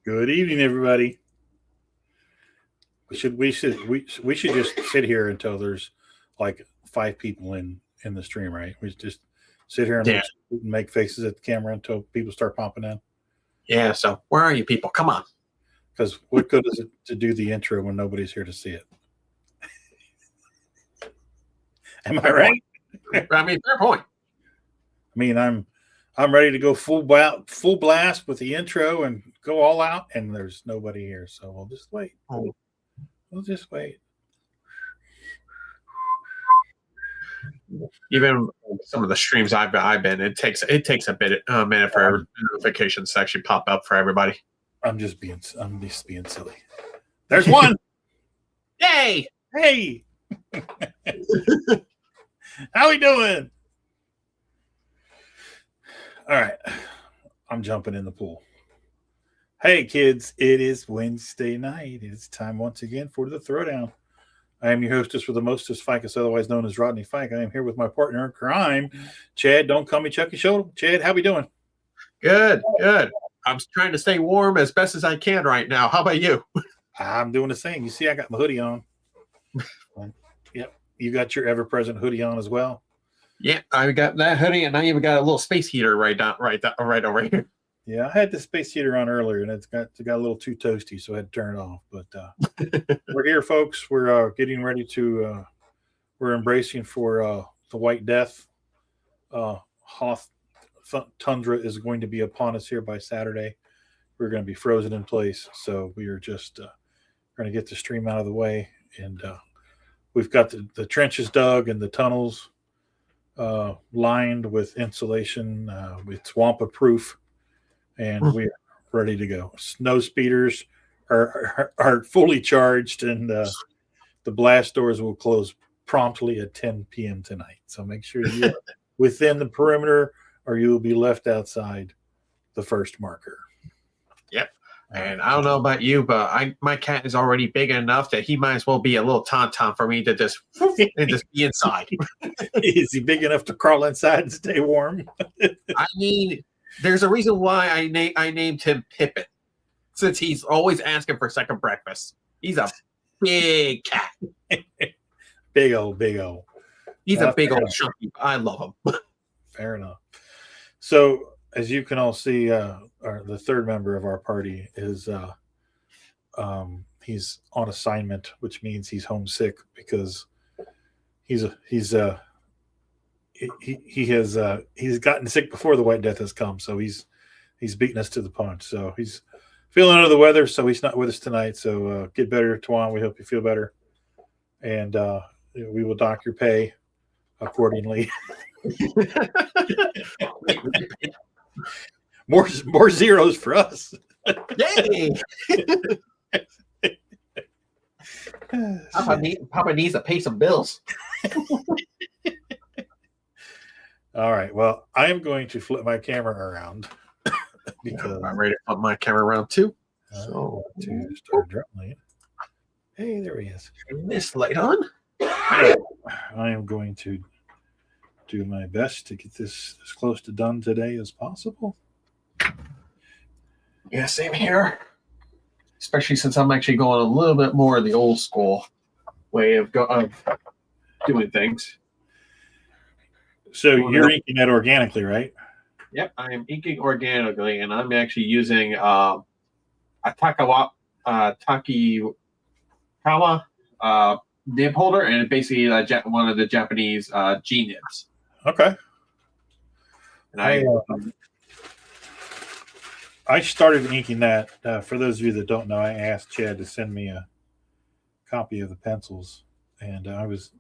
Good evening, everybody. We should just sit here until there's like 5 people in the stream, right? We just sit here and Yeah. make faces at the camera until people start popping in. Yeah. So where are you people? Come on. Because what good is it to do the intro when nobody's here to see it? Am I right? I mean, fair point. I mean, I'm ready to go full blast with the intro and go all out, and there's nobody here, so we'll just wait. We'll just wait. Even some of the streams I've been, it takes a minute for notifications to actually pop up for everybody. I'm just being silly. There's one. Yay! Hey. How we doing? All right. I'm jumping in the pool. Hey, kids. It is Wednesday night. It's time once again for the Throwdown. I am your hostess with the mostest ficus, otherwise known as Rodney Fike. I am here with my partner in crime, Chad. Don't call me Chucky Shoulder. Chad, how we doing? Good. I'm trying to stay warm as best as I can right now. How about you? I'm doing the same. You see, I got my hoodie on. Yep. You got your ever-present hoodie on as well. Yeah, I got that hoodie, and I even got a little space heater right over here. Yeah, I had the space heater on earlier, and it got a little too toasty, so I had to turn it off. But we're here, folks. We're getting ready to. We're embracing for the White Death. Hoth tundra is going to be upon us here by Saturday. We're going to be frozen in place, so we are just going to get the stream out of the way, and we've got the trenches dug and the tunnels lined with insulation. It's Wampa proof, and we're ready to go. Snow speeders are fully charged, and the blast doors will close promptly at 10 p.m. tonight. So make sure you're within the perimeter, or you will be left outside the first marker. Yep. And I don't know about you, but my cat is already big enough that he might as well be a little tauntaun for me to just be inside. Is he big enough to crawl inside and stay warm? I mean, there's a reason why I named him Pippin, since he's always asking for second breakfast. He's a big cat. Big old. He's a big old chunky. I love him. Fair enough. So, as you can all see, the third member of our party is he's on assignment, which means he's homesick because he's gotten sick before the White Death has come, so he's beaten us to the punch. So he's feeling under the weather, so he's not with us tonight. So get better, Twan. We hope you feel better, and we will dock your pay accordingly. More zeros for us. Yay! Papa needs to pay some bills. All right. Well, I am going to flip my camera around because I'm ready to flip my camera around too. So to start dropping. Hey, there he is. Turn this light on. I am going to do my best to get this as close to done today as possible. Yeah, same here. Especially since I'm actually going a little bit more the old school way of doing things. So you're inking that organically, right? Yep, I am inking organically, and I'm actually using a Takikawa nib holder, and basically one of the Japanese G nibs. Okay. And I started inking that. For those of you that don't know, I asked Chad to send me a copy of the pencils, and I was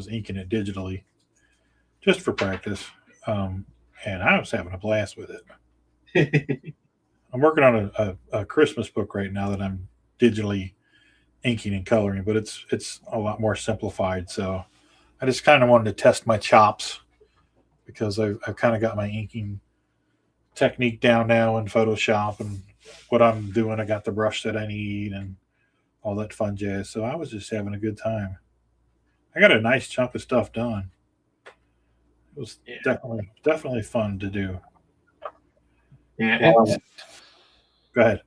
inking it digitally just for practice, and I was having a blast with it. I'm working on a Christmas book right now that I'm digitally inking and coloring, but it's a lot more simplified. So I just kind of wanted to test my chops because I've kind of got my inking technique down now in Photoshop and what I'm doing. I got the brush that I need and all that fun jazz. So I was just having a good time. I got a nice chunk of stuff done. It was definitely fun to do. Yeah. Go ahead.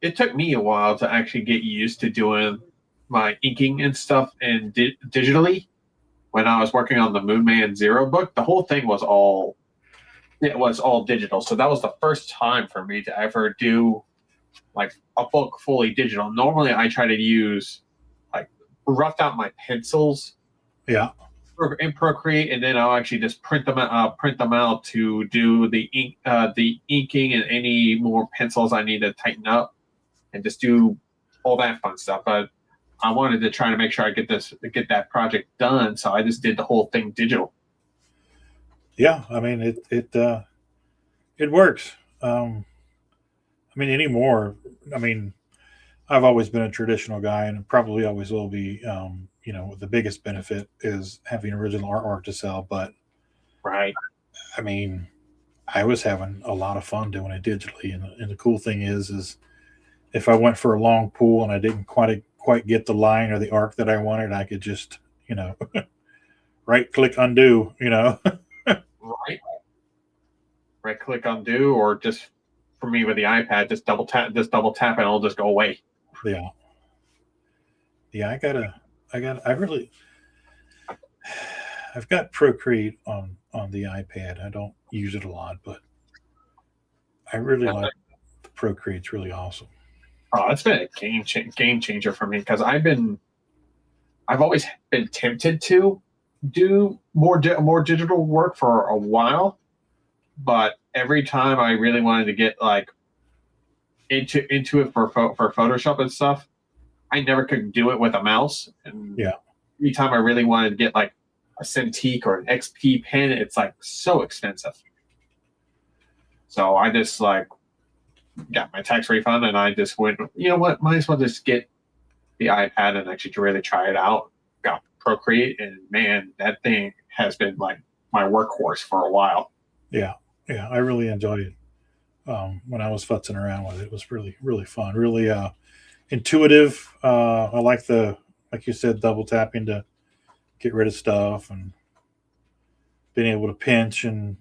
it took me a while to actually get used to doing my inking and stuff and digitally. When I was working on the Moonman Zero book, the whole thing was all digital. So that was the first time for me to ever do like a book fully digital. Normally, I try to use like roughed out my pencils, in Procreate, and then I'll actually just print them out to do the inking and any more pencils I need to tighten up, and just do all that fun stuff. But I wanted to try to make sure I get that project done, so I just did the whole thing digital. Yeah, I mean it works. I mean anymore. I mean, I've always been a traditional guy, and probably always will be. The biggest benefit is having original artwork to sell. But right, I mean, I was having a lot of fun doing it digitally, and the cool thing is if I went for a long pull and I didn't quite get the line or the arc that I wanted, I could just right click undo. right click undo, or just for me with the iPad, just double tap, and it'll just go away. Yeah. I've got Procreate on the iPad. I don't use it a lot, but I really like the Procreate's really awesome. Oh, it's been a game changer for me, because I've always been tempted to do more digital work for a while, but every time I really wanted to get like into it for Photoshop and stuff, I never could do it with a mouse. And every time I really wanted to get like a Cintiq or an XP pen, it's like so expensive. So I just like got my tax refund, and I just went, you know what, might as well just get the iPad and actually to really try it out. Got Procreate, and man, that thing has been like my workhorse for a while. Yeah, I really enjoyed it. When I was futzing around with it, it was really, really fun, really intuitive. I like like you said, double tapping to get rid of stuff, and being able to pinch and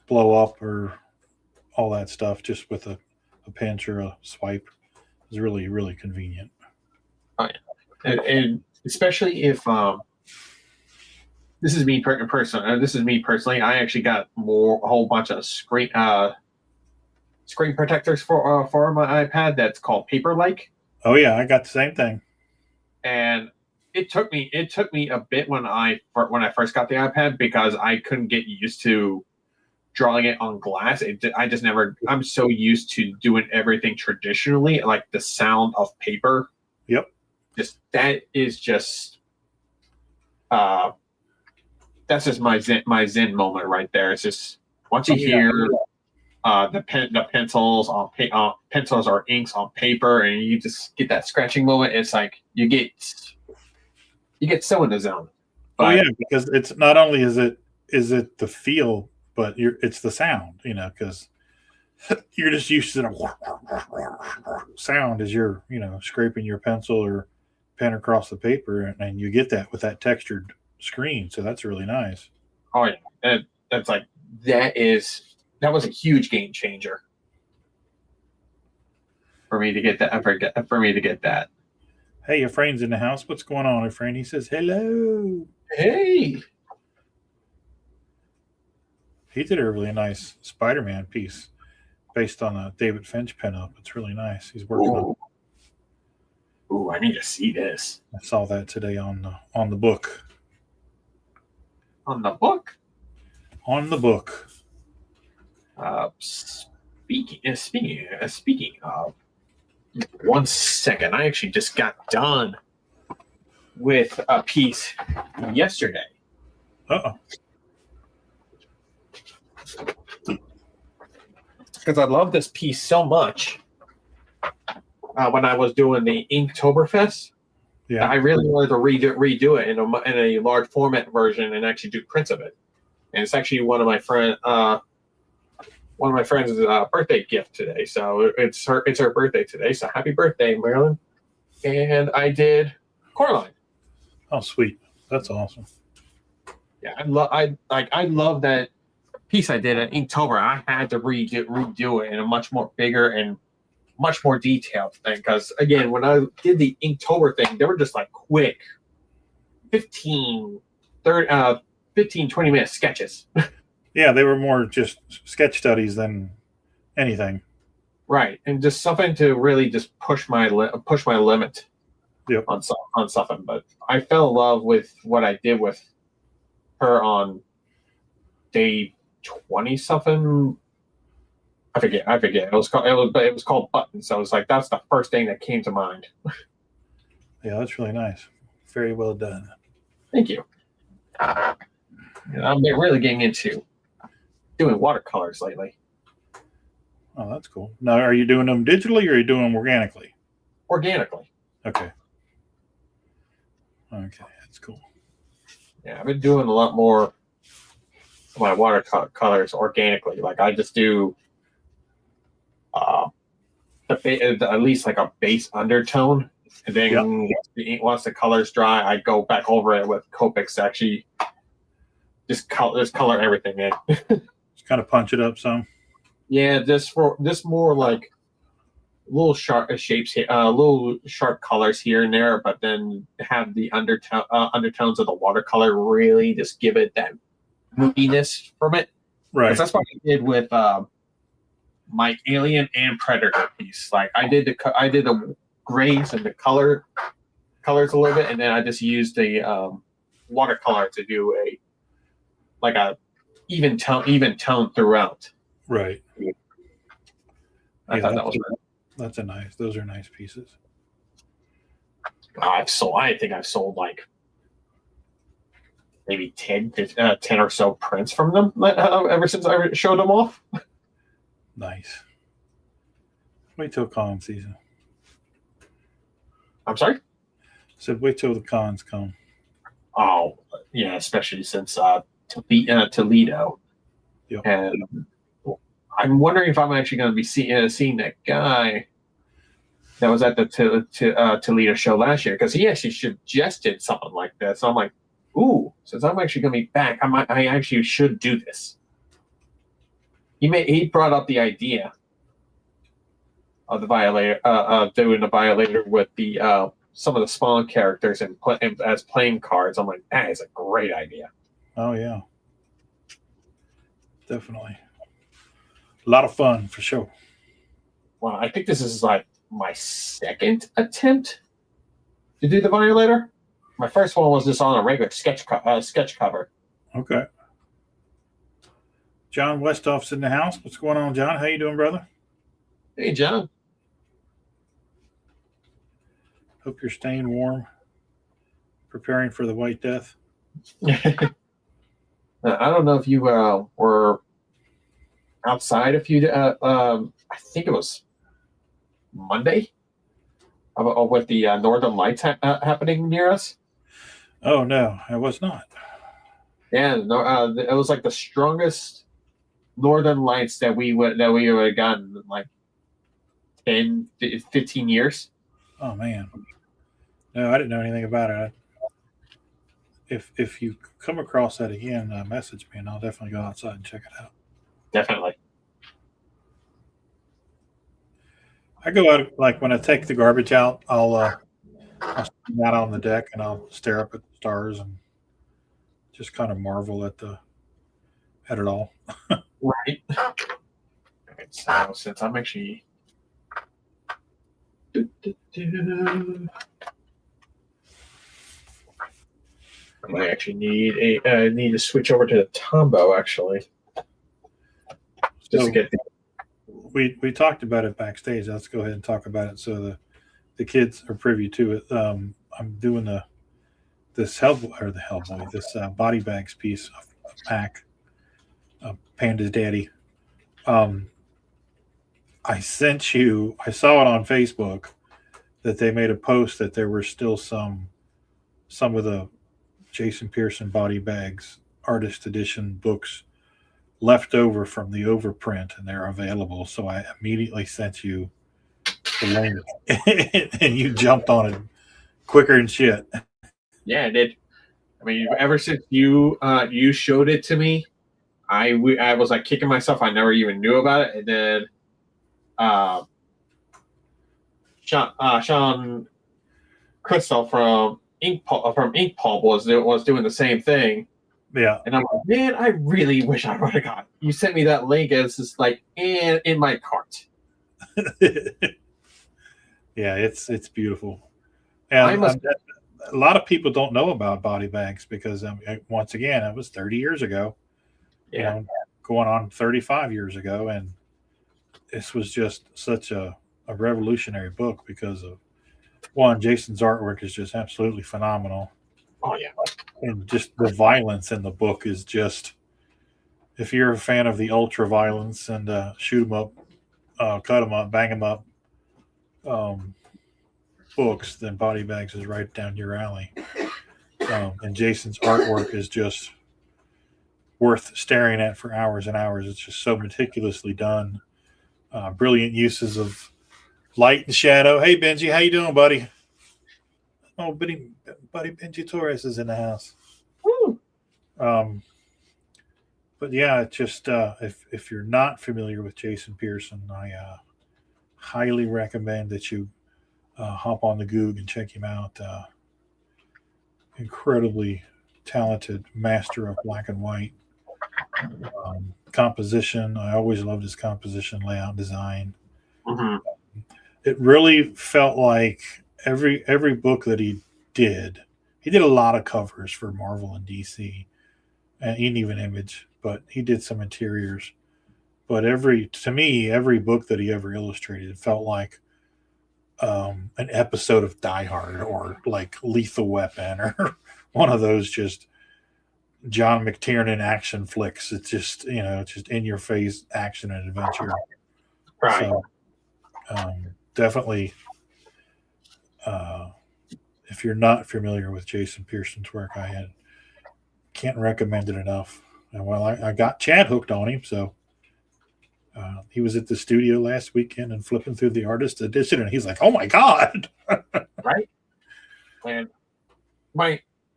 blow up or all that stuff just with a pinch or a swipe is really, really convenient. Oh, yeah. And especially if this is me personally, I actually got a whole bunch of screen protectors for my iPad that's called Paper-like. Oh yeah, I got the same thing. And it took me a bit when I first got the iPad, because I couldn't get used to drawing it on glass. I'm so used to doing everything traditionally, like the sound of paper. Yep. That's just my zen moment right there. It's just once you hear the pencils or inks on paper, and you just get that scratching moment, it's like you get so in the zone. But, because it's not only is it the feel, but it's the sound, because you're just used to the sound as you're scraping your pencil or pen across the paper, and you get that with that textured screen. So that's really nice. Oh yeah, that was a huge game changer for me to get that. Hey, Efrain's in the house. What's going on, Efrain? He says hello. Hey. He did a really nice Spider-Man piece based on a David Finch pinup. It's really nice. He's working on. Ooh, I need to see this. I saw that today on the book. On the book? On the book. Speaking of, 1 second. I actually just got done with a piece yesterday. Uh-oh. Because I love this piece so much. When I was doing the Inktoberfest, I really wanted to redo it in a large format version and actually do prints of it. And it's actually one of my friends' birthday gift today. So it's her birthday today. So happy birthday, Marilyn! And I did Coraline. Oh, sweet! That's awesome. Yeah, I love that. piece I did in Inktober, I had to redo it in a much more bigger and much more detailed thing. Because again, when I did the Inktober thing, they were just like quick 15, 20-minute sketches. Yeah, they were more just sketch studies than anything. Right, and just something to really just push my limit Yep. on something. But I fell in love with what I did with her on day 20 something. I forget. It was called Buttons. So it was like that's the first thing that came to mind. Yeah, that's really nice. Very well done. Thank you. I'm really getting into doing watercolors lately. Oh, that's cool. Now, are you doing them digitally or are you doing them organically? Organically. Okay. Okay, that's cool. Yeah, I've been doing a lot more of my watercolors organically. Like I just do at least like a base undertone, and then once the colors dry, I go back over it with Copics to actually just color everything in. Just kind of punch it up some. Yeah, just more like little sharp shapes here, little sharp colors here and there, but then have the undertones of the watercolor really just give it that moodiness from it. Right. That's what I did with my Alien and Predator piece. Like I did the grays and the colors a little bit, and then I just used the watercolor to do a even tone throughout. Right. I thought that was good. Those are nice pieces. I think I've sold like maybe 10 or so prints from them ever since I showed them off. Nice. Wait till con season. I'm sorry? I said wait till the cons come. Oh, yeah, especially since Toledo. Yep. And I'm wondering if I'm actually going to be seeing that guy that was at the Toledo show last year, because he actually suggested something like this. So I'm like, ooh, since I'm actually going to be back, I actually should do this. He brought up the idea of the Violator, doing the Violator with the some of the Spawn characters and as playing cards. I'm like, that is a great idea. Oh yeah, definitely. A lot of fun for sure. Well, I think this is like my second attempt to do the Violator. My first one was just on a regular sketch cover. Okay. John Westhoff's in the house. What's going on, John? How you doing, brother? Hey, John. Hope you're staying warm, preparing for the White Death. I don't know if you were outside a few. I think it was Monday, with the Northern Lights happening near us. Oh no, I was not. Yeah, it was like the strongest Northern Lights that we would have gotten in like 10, 15 years. Oh man, no, I didn't know anything about it. If you come across that again, message me and I'll definitely go outside and check it out. Definitely. I go out, like when I take the garbage out, I'll stand out on the deck and I'll stare up at the stars and just kind of marvel at it all. Right. Okay, so since I'm actually I might actually need to switch over to the Tombow actually. Just to get we talked about it backstage. Let's go ahead and talk about it so the kids are privy to it. I'm doing this Hellboy, this body bags piece of Mac, Panda's daddy. I sent you. I saw it on Facebook that they made a post that there were still some of the Jason Pearson body bags artist edition books left over from the overprint, and they're available. So I immediately sent you the link, and you jumped on it quicker than shit. Yeah, I did. I mean, ever since you showed it to me, I was like kicking myself. I never even knew about it, and then Sean Crystal from Ink Pulp was doing the same thing. Yeah. And I'm like, man, I really wish I would have got. You sent me that link, and it's just like in my cart. Yeah, it's beautiful. And a lot of people don't know about body bags because once again, it was 30 years ago. Yeah. You know, going on 35 years ago, and this was just such a revolutionary book because of one, Jason's artwork is just absolutely phenomenal. Oh yeah. And just the violence in the book is just, if you're a fan of the ultra violence and shoot 'em up, cut 'em up, bang 'em up books, then Body Bags is right down your alley. And Jason's artwork is just worth staring at for hours and hours. It's just so meticulously done. Brilliant uses of light and shadow. Hey Benji, how you doing, buddy? Oh, buddy Benji Torres is in the house. Woo. But yeah, it's just if you're not familiar with Jason Pearson, I highly recommend that you hop on the Goog and check him out. Incredibly talented master of black and white. Composition. I always loved his composition, layout, design. Mm-hmm. It really felt like every book that he did a lot of covers for Marvel and DC, and even Image, but he did some interiors. But to me, every book that he ever illustrated, it felt like an episode of Die Hard or like Lethal Weapon or one of those just John McTiernan action flicks. It's just, just in your face action and adventure. Right. So, definitely, if you're not familiar with Jason Pearson's work, I can't recommend it enough. And well, I got Chad hooked on him, so he was at the studio last weekend and flipping through the artist edition, and he's like, "Oh my god!" Right.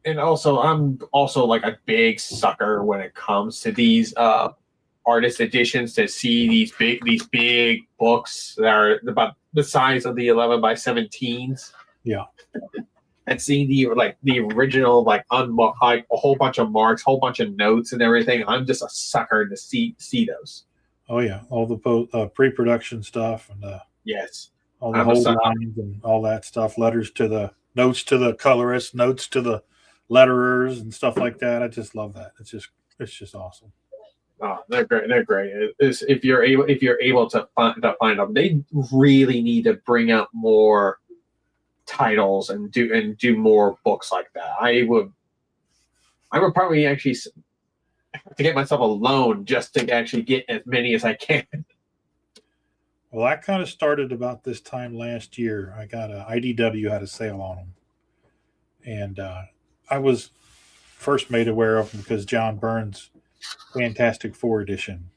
And also, I'm also like a big sucker when it comes to these artist editions. To see these big books that are about the size of the 11 by 17s. Yeah. And seeing the original like a whole bunch of marks, whole bunch of notes and everything. I'm just a sucker to see those. Oh yeah, all the pre-production stuff and yes, all the whole lines and all that stuff. Letters to the notes to the colorists, notes to the letterers and stuff like that. I just love that. It's just awesome. Oh, they're great. They're great. If you're able to find them, they really need to bring out more titles and do more books like that. I would probably actually have to get myself a loan just to actually get as many as I can. Well, that kind of started about this time last year. I got IDW had a sale on them, and I was first made aware of them because John Byrne's Fantastic Four edition.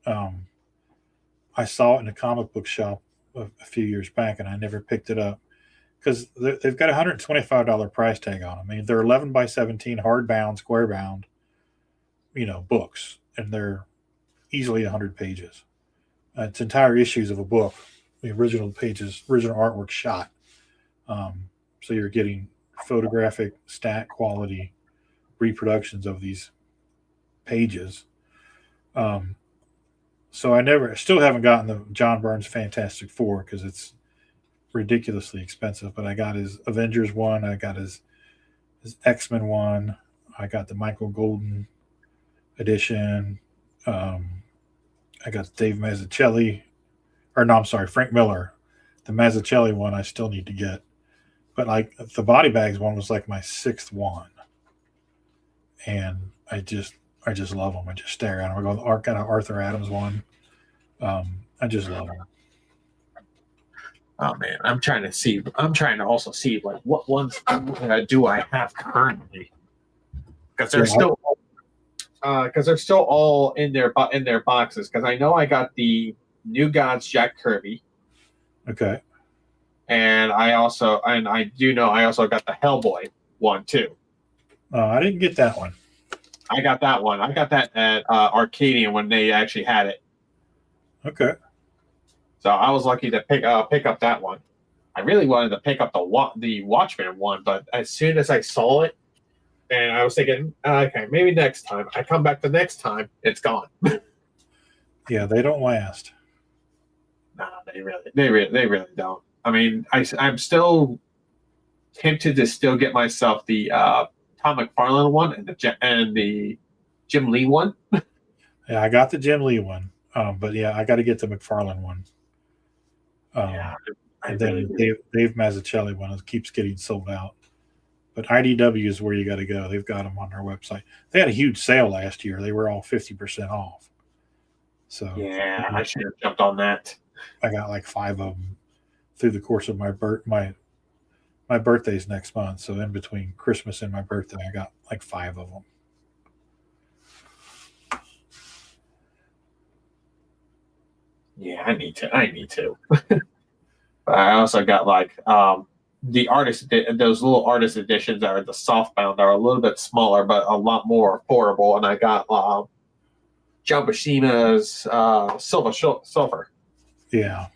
I saw it in a comic book shop a few years back, and I never picked it up because they've got a $125 price tag on them. I mean, they're 11 by 17 hardbound, square bound, books, and they're easily 100 pages. It's entire issues of a book, the original pages, original artwork shot. So you're getting photographic, stat quality reproductions of these pages. So I still haven't gotten the John Byrne's Fantastic Four because it's ridiculously expensive. But I got his Avengers one, I got his X-Men one, I got the Michael Golden edition. I got Dave Mazzucchelli, Frank Miller. The Mazzucchelli one I still need to get. But like the Body Bags one was like my sixth one. And I just love them. I just stare at them. I got an Arthur Adams one. I just love them. Oh man, I'm trying to also see like what ones do I have currently, because they're still all in their boxes. Because I know I got the New Gods Jack Kirby. Okay. And I do know I also got the Hellboy one too. I didn't get that one. I got that one. I got that at Arcadian when they actually had it. Okay. So I was lucky to pick up that one. I really wanted to pick up the Watchmen one, but as soon as I saw it, and I was thinking, okay, maybe next time. I come back the next time, it's gone. Yeah, they don't last. Nah, they really don't. I mean, I'm still tempted to still get myself the Tom McFarlane one and the Jim Lee one. Yeah, I got the Jim Lee one, but yeah, I got to get the McFarlane one. Yeah, and then Dave Mazzucchelli one keeps getting sold out. But IDW is where you got to go. They've got them on their website. They had a huge sale last year. They were all 50% off. So yeah, I should have jumped on that. I got like 5 of them through the course of my birthday's next month. So in between Christmas and my birthday, I got like 5 of them. Yeah, I need to. I also got like the those little artist editions that are the softbound are a little bit smaller, but a lot more affordable. And I got John Buscema's Silver. Yeah,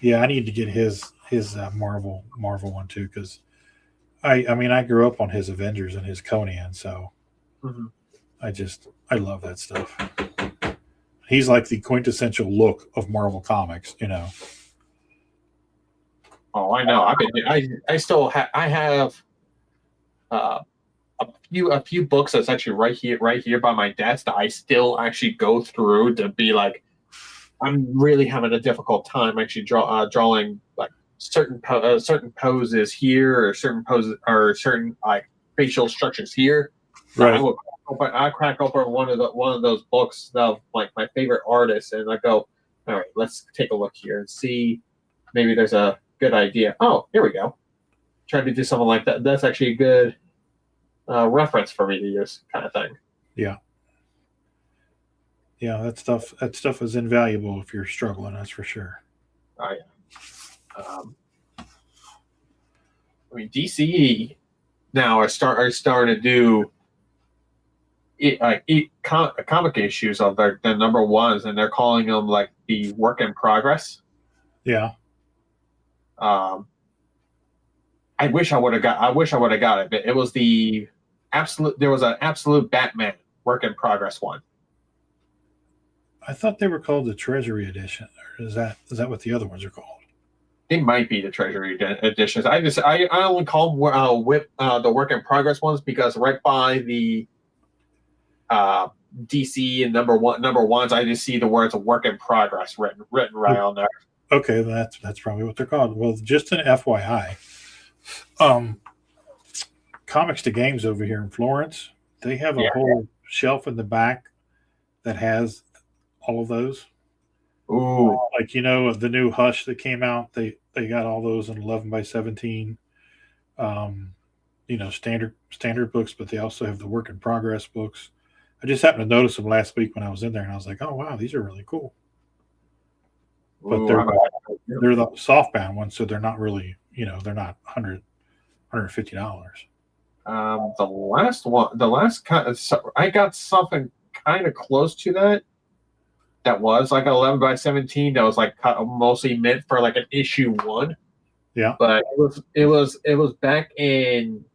I need to get his Marvel one too, because I mean I grew up on his Avengers and his Conan, so I love that stuff. He's like the quintessential look of Marvel Comics, you know. Oh, I know. I have a few books that's actually right here by my desk that I still actually go through to be like, I'm really having a difficult time actually drawing like certain poses here or certain like facial structures here. Right. I crack open one of those books of like my favorite artists, and I go, all right, let's take a look here and see maybe there's a good idea. Oh, here we go. Try to do something like that. That's actually a good reference for me to use, kind of thing. Yeah. Yeah, that stuff is invaluable if you're struggling. That's for sure. Oh yeah. I mean, DCE now are starting to do comic issues of their number ones, and they're calling them like the work in progress. Yeah. I wish I would have got it, but it was the absolute. There was an absolute Batman work in progress one. I thought they were called the Treasury Edition. Or is that what the other ones are called? They might be the Treasury editions. I only call them the work in progress ones because right by the DC and number ones, I just see the words "work in progress" written right on there. Okay, that's probably what they're called. Well, just an FYI, Comics to Games over here in Florence, they have a whole shelf in the back that has all of those. Ooh, like the new Hush that came out, they got all those in 11x17. Standard books, but they also have the work in progress books. I just happened to notice them last week when I was in there, and I was like, oh wow, these are really cool. But they're the softbound ones, so they're not really, they're not $150. I got something kind of close to that. That was like 11x17. That was like mostly meant for like an issue 1. Yeah, but it was back in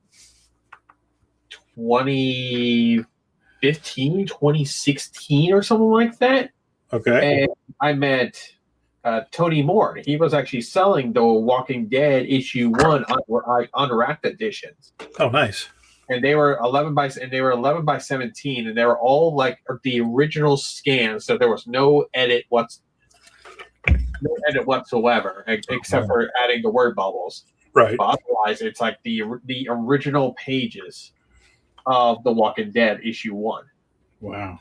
2015, 2016 or something like that. Okay, and I met Tony Moore. He was actually selling the Walking Dead issue 1 unwrapped editions. Oh, nice. And they were 11x17, and they were all like the original scan. So there was no edit whatsoever, except for adding the word bubbles. Right. But otherwise, it's like the original pages of The Walking Dead issue 1. Wow.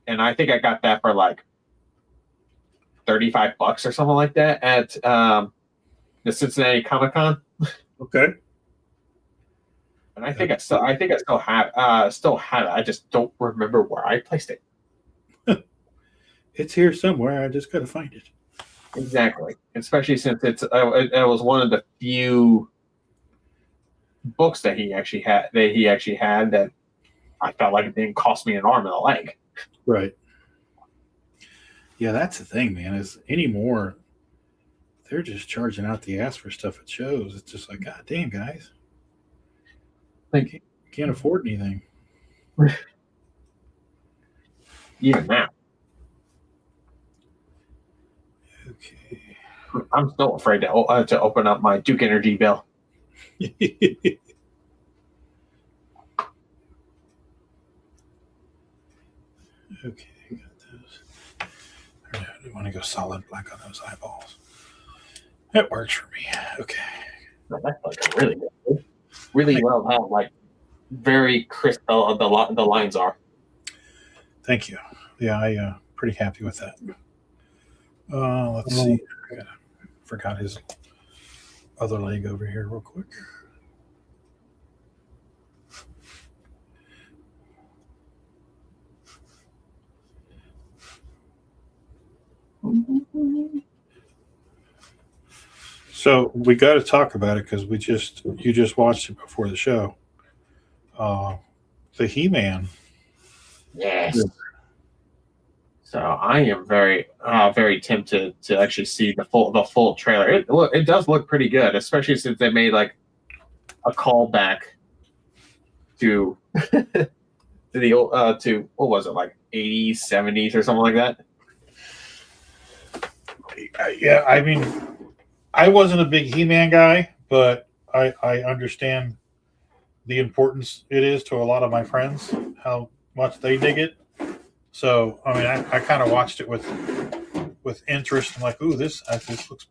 And I think I got that for like $35 or something like that at the Cincinnati Comic-Con. Okay. And I think I still have it. I just don't remember where I placed it. It's here somewhere. I just got to find it. Exactly, especially since it was one of the few books that he actually had that I felt like it didn't cost me an arm and a leg. Right. Yeah, that's the thing, man. Is anymore they're just charging out the ass for stuff at shows. It's just like, God damn, guys, Like, can't afford anything. even now, Okay. I'm still afraid to open up my Duke Energy bill. Okay, got those. I want to go solid black on those eyeballs. That works for me. Okay. That's like really good. Really well how like very crisp the lines are. Thank you. Yeah, I pretty happy with that. Let's see. Forgot his other leg over here real quick. So we got to talk about it because you just watched it before the show. The He-Man. Yes. So I am very tempted to actually see the full trailer. It does look pretty good, especially since they made like a callback to to the old to what was it, like 80s, 70s or something like that. Yeah, I mean, I wasn't a big He-Man guy, but I understand the importance it is to a lot of my friends, how much they dig it. So, I mean, I kind of watched it with interest. I'm like, ooh, this looks.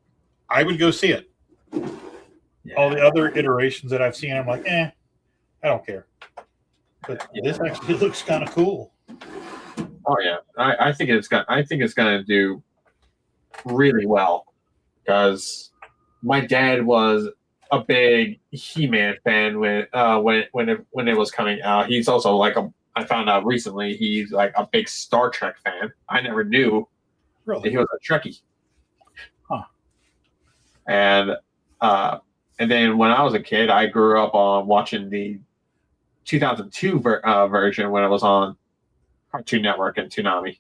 I would go see it. Yeah. All the other iterations that I've seen, I'm like, I don't care. But this actually looks kind of cool. Oh yeah, I think it's gonna do really well because my dad was a big He-Man fan when it was coming out. He's also like I found out recently he's like a big Star Trek fan. I never knew that he was a Trekkie. Huh. And then when I was a kid, I grew up on watching the 2002 version when it was on Cartoon Network and Toonami.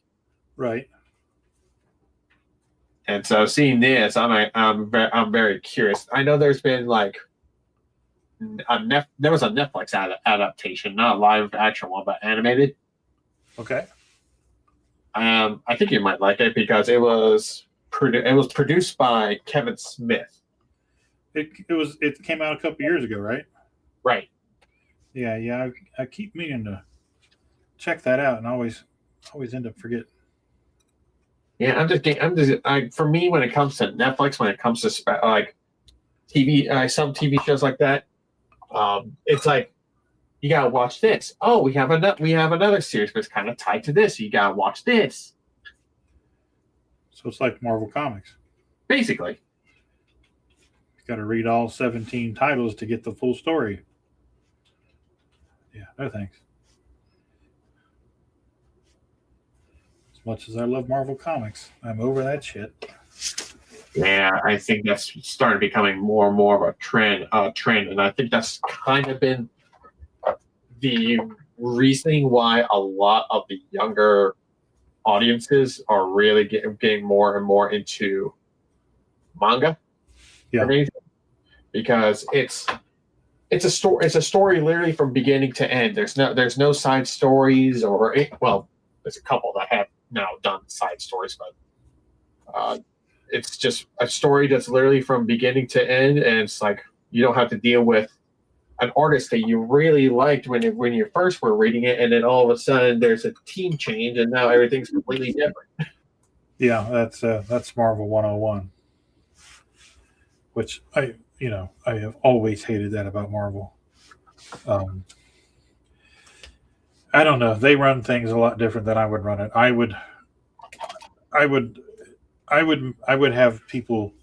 Right. And so seeing this, I'm very curious. I know there's been like there was a Netflix adaptation, not a live action one, but animated. Okay. I think you might like it because it was produced by Kevin Smith. It came out a couple years ago, right? Right. Yeah. I keep meaning to check that out, and always end up forgetting. Yeah, for me, when it comes to Netflix, when it comes to like TV, some TV shows like that, it's like you gotta watch this. Oh, we have another series, but it's kind of tied to this. So you gotta watch this. So it's like Marvel Comics, basically. You got to read all 17 titles to get the full story. Yeah, no thanks. As much as I love Marvel Comics, I'm over that shit. Yeah, I think that's started becoming more and more of a trend, and I think that's kind of been the reasoning why a lot of the younger audiences are really getting more and more into manga. Yeah, because it's a story. It's a story literally from beginning to end. There's no side stories, there's a couple that have now done side stories, but it's just a story that's literally from beginning to end, and it's like you don't have to deal with an artist that you really liked when you first were reading it, and then all of a sudden there's a team change, and now everything's completely different. Yeah, that's Marvel 101, which I have always hated that about Marvel. I don't know. They run things a lot different than I would run it. I would have people.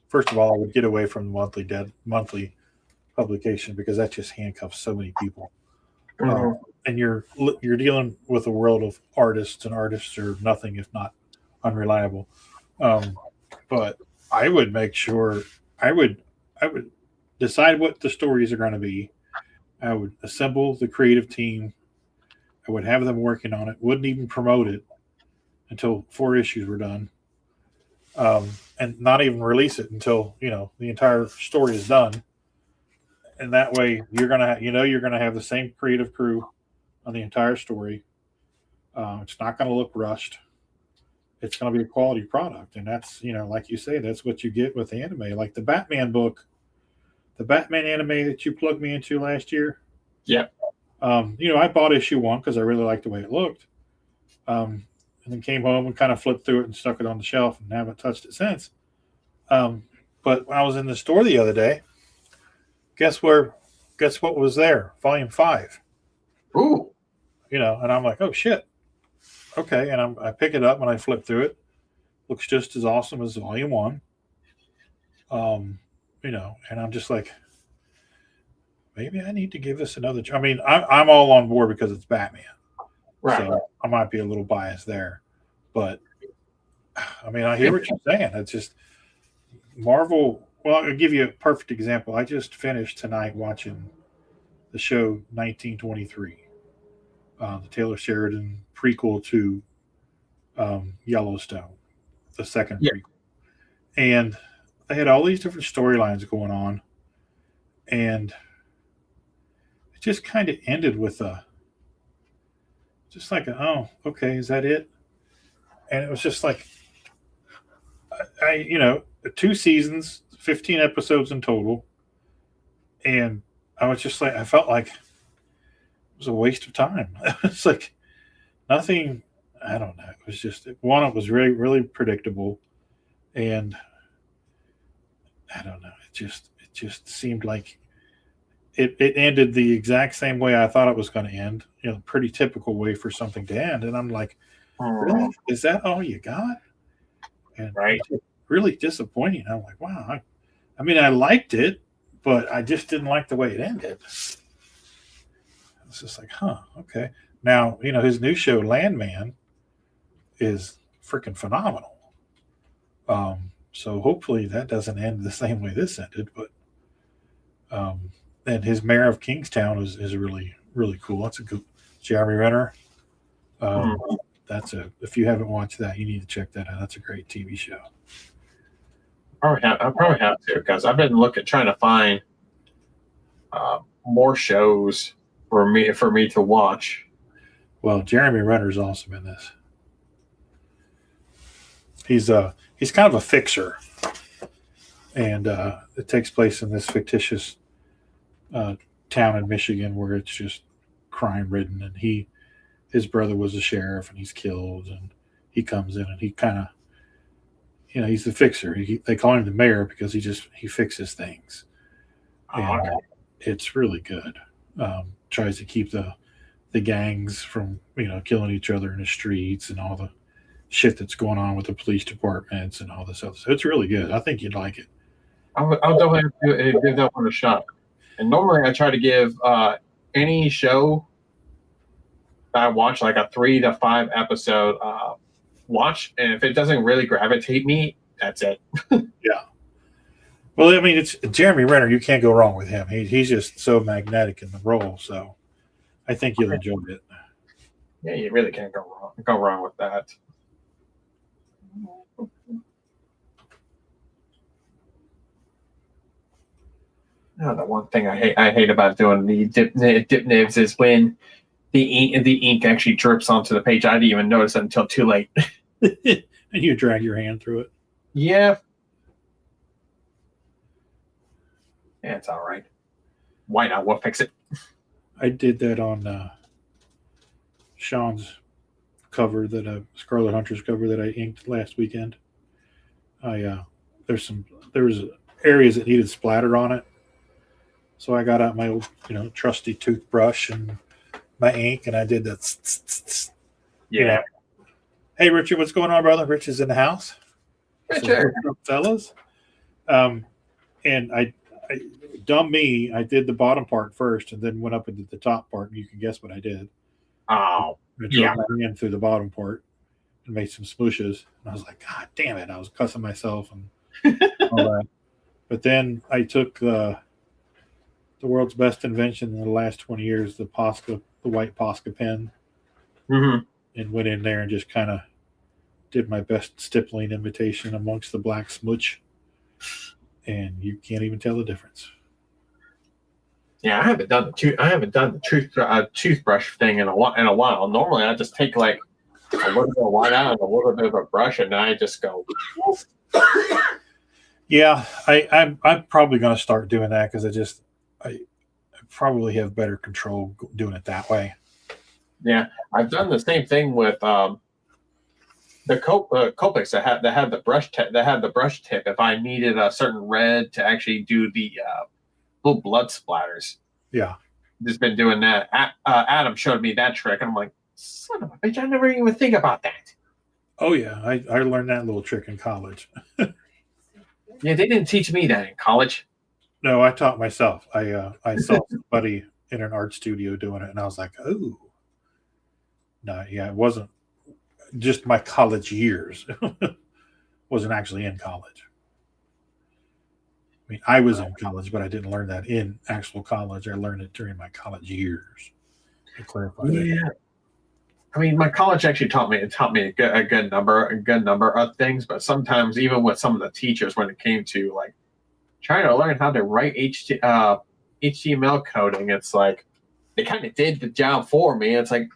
First of all, I would get away from monthly publication because that just handcuffs so many people. And you're dealing with a world of artists, and artists are nothing if not unreliable. But I would make sure I would decide what the stories are going to be. I would assemble the creative team I would have them working on it, wouldn't even promote it until 4 issues were done, and not even release it until the entire story is done. And that way, you're gonna have the same creative crew on the entire story. It's not going to look rushed. It's going to be a quality product, and that's like you say, that's what you get with anime. Like the Batman book, the Batman anime that you plugged me into last year. Yep. I bought issue 1 because I really liked the way it looked. And then came home and kind of flipped through it and stuck it on the shelf and haven't touched it since. But when I was in the store the other day, guess what was there? Volume 5. Ooh. And I'm like, oh shit. Okay. And I pick it up and I flip through it. Looks just as awesome as Volume 1. And I'm just like, maybe I need to give this another try. I mean, I'm all on board because it's Batman. Right. So I might be a little biased there. But I mean, I hear what you're saying. It's just Marvel. Well, I'll give you a perfect example. I just finished tonight watching the show 1923, the Taylor Sheridan prequel to Yellowstone, the second prequel. And they had all these different storylines going on. And it just kind of ended with oh, okay, is that it? And it was just like, 2 seasons, 15 episodes in total. And I was just like, I felt like it was a waste of time. It's like nothing, I don't know. It was just, one, it was really, really predictable. And I don't know. It just seemed like it ended the exact same way I thought it was going to end. Pretty typical way for something to end. And I'm like, really? Is that all you got? And right. Really disappointing. I'm like, wow. I mean, I liked it, but I just didn't like the way it ended. It's just like, okay. Now, his new show, Landman, is freaking phenomenal. So hopefully that doesn't end the same way this ended. But and his Mayor of Kingstown is really, really cool. That's a good Jeremy Renner. If you haven't watched that, you need to check that out. That's a great TV show. I probably have to, because I've been trying to find more shows for me to watch. Well, Jeremy Renner's awesome in this. He's kind of a fixer, and it takes place in this fictitious town in Michigan where it's just crime ridden, and his brother was a sheriff and he's killed, and he comes in and he kind of, he's the fixer. They call him the mayor because he fixes things. And it's really good. Tries to keep the gangs from, killing each other in the streets and all the shit that's going on with the police departments and all this other stuff. It's really good. I think you'd like it. I'll definitely give that one a shot. And normally I try to give any show that I watch like a 3 to 5 episode watch, and if it doesn't really gravitate me, that's it. Yeah. Well, I mean, it's Jeremy Renner. You can't go wrong with him. He's just so magnetic in the role. So I think you'll enjoy it. Yeah, you really can't go wrong with that. No, the one thing I hate about doing the dip nibs is when the ink actually drips onto the page. I didn't even notice it until too late. And you drag your hand through it. Yeah. Yeah, it's all right. Why not? We'll fix it. I did that on Sean's cover, Scarlet Hunter's cover that I inked last weekend. There was areas that needed splatter on it. So I got out my old, trusty toothbrush and my ink, and I did that. Yeah. Hey, Richard, what's going on, brother? Rich is in the house. Richard. So, fellas. And I dumb me, I did the bottom part first and then went up into the top part, and you can guess what I did. Oh, I drove my hand through the bottom part and made some smooshes. And I was like, God damn it. I was cussing myself and all that. But then I took the world's best invention in the last 20 years, the white Posca pen, Mm-hmm. and went in there and just kind of did my best stippling imitation amongst the black smudge, and you can't even tell the difference. Yeah, I haven't done the toothbrush thing in a while. Normally, I just take like a little bit of white out and a little bit of a brush, and I just go. Yeah, I'm probably going to start doing that because I probably have better control doing it that way. Yeah, I've done the same thing with the Copics that had the brush tip. That had the brush tip. If I needed a certain red to actually do the little blood splatters. Yeah, just been doing that. Adam showed me that trick, and I'm like, son of a bitch, I never even think about that. Oh yeah, I learned that little trick in college. Yeah, they didn't teach me that in college. No, I taught myself. I saw somebody in an art studio doing it, and I was like, oh, no, yeah, it wasn't just my college years. Wasn't actually in college. I mean, I was in college, but I didn't learn that in actual college. I learned it during my college years. To clarify that. I mean, my college actually taught me a good number of things, but sometimes even with some of the teachers, when it came to like trying to learn how to write HTML coding, it's like they kind of did the job for me. It's like,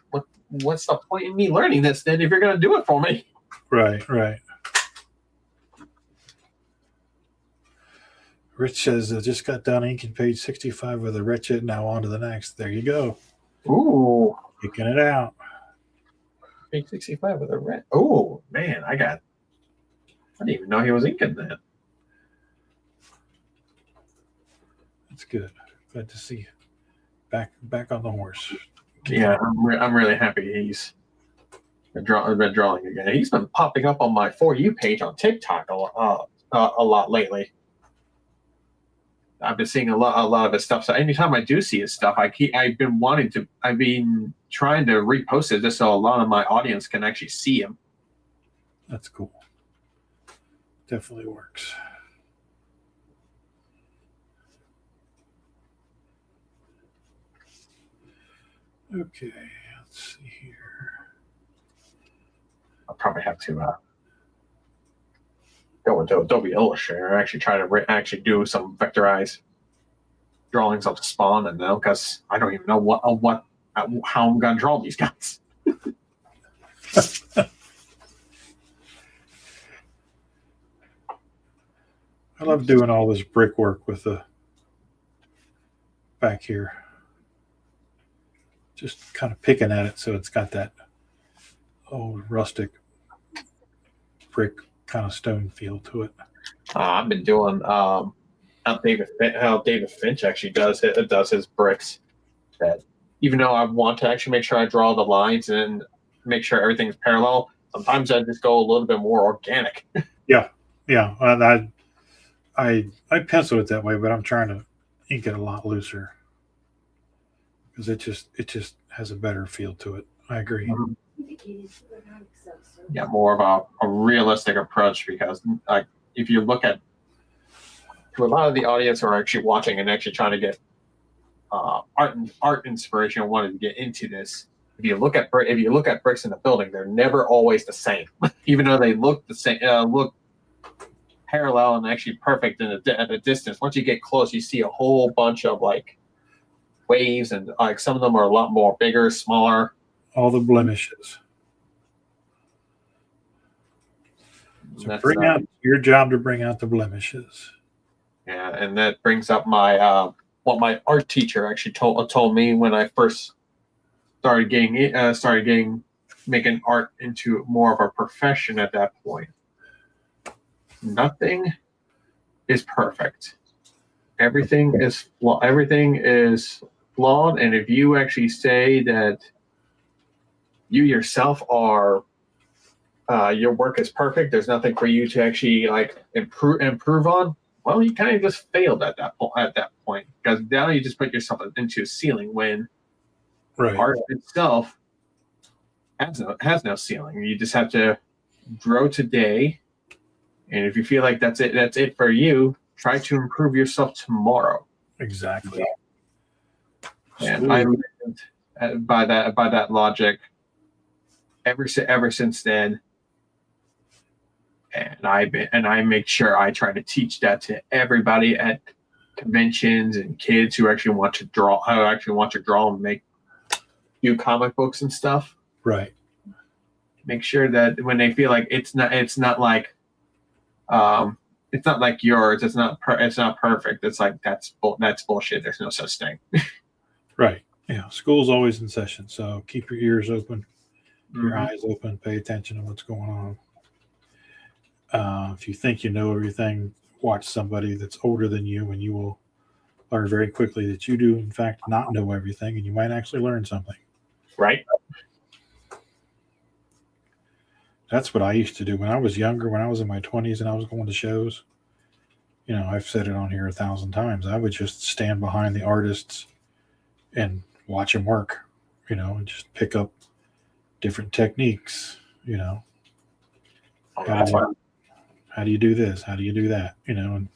what's the point in me learning this then if you're going to do it for me? Right. Rich says, I just got done inking page 65 of the Wretched. Now on to the next. There you go. Ooh. Kicking it out. Page 65 of the red. Oh, man, I didn't even know he was inking that. That's good. Glad to see you back on the horse. Yeah, I'm really happy he's been drawing again. He's been popping up on my For You page on TikTok a lot lately. I've been seeing a lot of his stuff. So anytime I do see his stuff, I've been trying to repost it just so a lot of my audience can actually see him. That's cool. Definitely works. Okay, let's see here. I'll probably have to go into Adobe Illustrator and actually try to do some vectorized drawings of Spawn and now because I don't even know how I'm gonna draw these guys. I love doing all this brickwork with the back here. Just kind of picking at it so it's got that old rustic brick kind of stone feel to it. I've been doing how David Finch actually does his bricks. That even though I want to actually make sure I draw the lines and make sure everything's parallel, sometimes I just go a little bit more organic. Yeah. I pencil it that way, but I'm trying to ink it a lot looser because it just has a better feel to it. I agree. Mm-hmm. Yeah, more of a realistic approach because if you look at to a lot of the audience who are actually watching and actually trying to get art inspiration and wanted to get into this, if you look at bricks in the building, they're never always the same, even though they look the same, look parallel and actually perfect at a distance. Once you get close, you see a whole bunch of like waves, and like some of them are a lot more bigger, smaller. All the blemishes. So bring out your job to bring out the blemishes. Yeah, and that brings up my what my art teacher actually told me when I first started making art into more of a profession at that point. Nothing is perfect. Everything is flawed, and if you actually say that you yourself are your work is perfect, there's nothing for you to actually like improve on. Well, you kind of just failed at that point because now you just put yourself into a ceiling when art itself has no ceiling. You just have to grow today, and if you feel like that's it for you. Try to improve yourself tomorrow. Exactly. And I learned by that logic ever since then. And I make sure I try to teach that to everybody at conventions and kids who actually want to draw, and do comic books and stuff. Right. Make sure that when they feel like it's not like yours, it's not perfect. It's like that's bullshit. There's no such thing. Right. Yeah. School's always in session, so keep your ears open, your eyes open, pay attention to what's going on. If you think you know everything, watch somebody that's older than you, and you will learn very quickly that you do, in fact, not know everything, and you might actually learn something. Right. That's what I used to do when I was younger, when I was in my 20s and I was going to shows. You know, I've said it on here 1,000 times. I would just stand behind the artists and watch them work, you know, and just pick up different techniques, you know. How do you do this? How do you do that? You know, and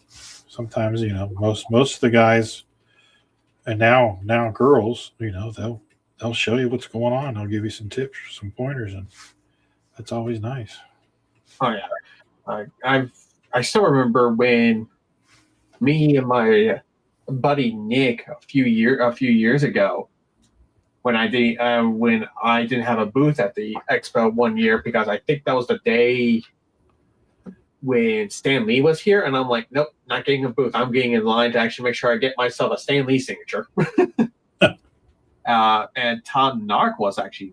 sometimes, you know, most of the guys, and now girls, you know, they'll show you what's going on. They'll give you some tips, some pointers, and that's always nice. Oh yeah, I still remember when me and my buddy Nick a few years ago, when I didn't have a booth at the expo one year, because I think that was the day when Stan Lee was here, and I'm like, nope, not getting a booth. I'm getting in line to actually make sure I get myself a Stan Lee signature. And Todd Nark was actually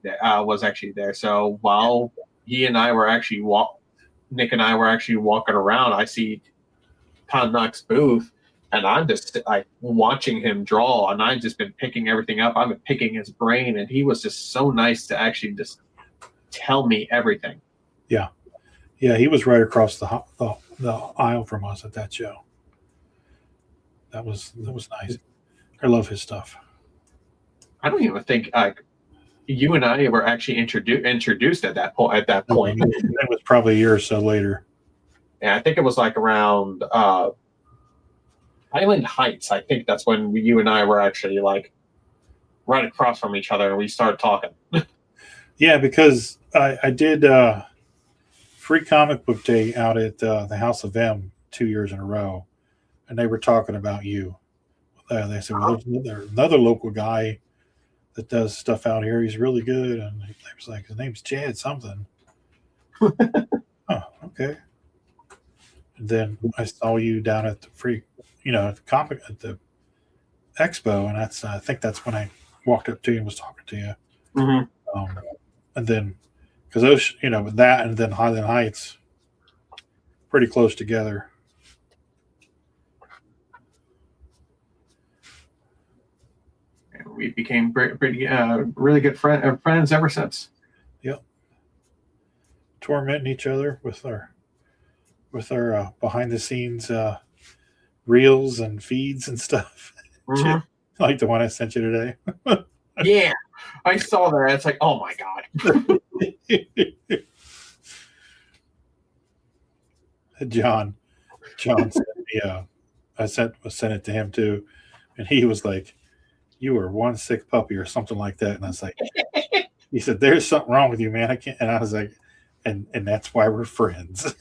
there. So while he and I were actually Nick and I were actually walking around, I see Todd Nark's booth, and I'm just like watching him draw, and I've just been picking everything up. I've been picking his brain, and he was just so nice to actually just tell me everything. Yeah. Yeah, he was right across the aisle from us at that show. That was nice. I love his stuff. I don't even think you and I were actually introduced at that point. It was probably a year or so later. Yeah, I think it was like around Island Heights. I think that's when you and I were actually like right across from each other, and we started talking. Yeah, because I did Free Comic Book Day out at the House of M 2 years in a row, and they were talking about you. They said, well, there's another local guy that does stuff out here. He's really good. And he was like, his name's Chad something. Oh, okay. And then I saw you down at the at the expo, and I think that's when I walked up to you and was talking to you. Mm-hmm. And then, because those, with that and then Highland Heights, pretty close together. We became pretty really good friends ever since. Yep. Tormenting each other with our behind the scenes reels and feeds and stuff. Mm-hmm. Like the one I sent you today. Yeah, I saw that. It's like, oh my god. John sent me. I sent it to him too, and he was like, "You were one sick puppy" or something like that. And I was like, he said, "There's something wrong with you, man. I can't." And I was like, and that's why we're friends.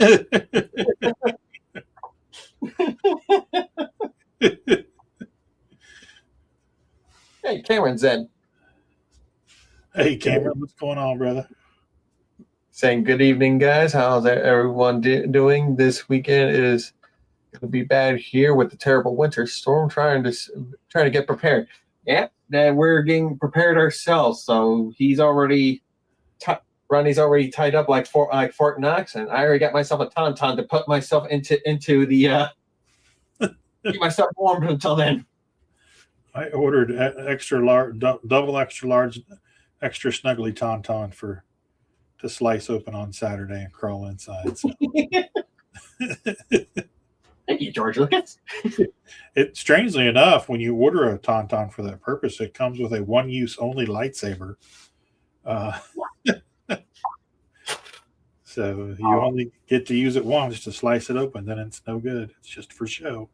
Hey, Cameron's in. Hey, Cameron, what's going on, brother? Saying good evening, guys. How's everyone doing? This weekend is going to be bad here with the terrible winter storm. Trying to get prepared. Yeah, we're getting prepared ourselves. So Rodney's already tied up like Fort Knox, and I already got myself a tauntaun to put myself into the keep myself warm until then. I ordered extra large, double extra large, extra snuggly tauntaun to slice open on Saturday and crawl inside. So. Thank you, George Lucas. It strangely enough, when you order a tauntaun for that purpose, it comes with a one-use only lightsaber. So you only get to use it once to slice it open. Then it's no good. It's just for show.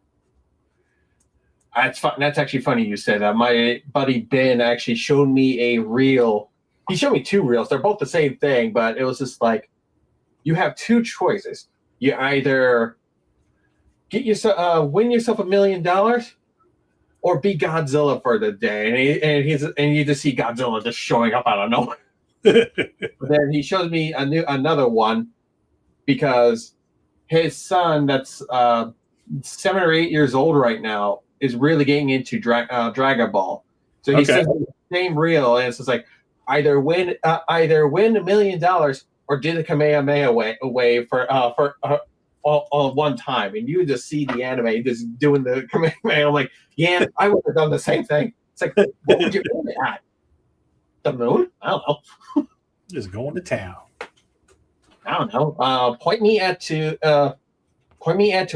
That's fun. That's actually funny you said that. My buddy Ben actually showed me a reel he showed me 2 reels. They're both the same thing, but it was just like you have 2 choices. You either get yourself win yourself $1 million, or be Godzilla for the day. And you just see Godzilla just showing up out of nowhere. But then he shows me another one because his son, that's 7 or 8 years old right now, is really getting into Dragon Ball. So he says the same reel, and it's just like either win $1 million or do the Kamehameha away for all one time, and you just see the anime just doing the Kamehameha. I'm like, yeah, I would have done the same thing. It's like, what would you do at? The moon? I don't know. Just going to town. I don't know. Point me at to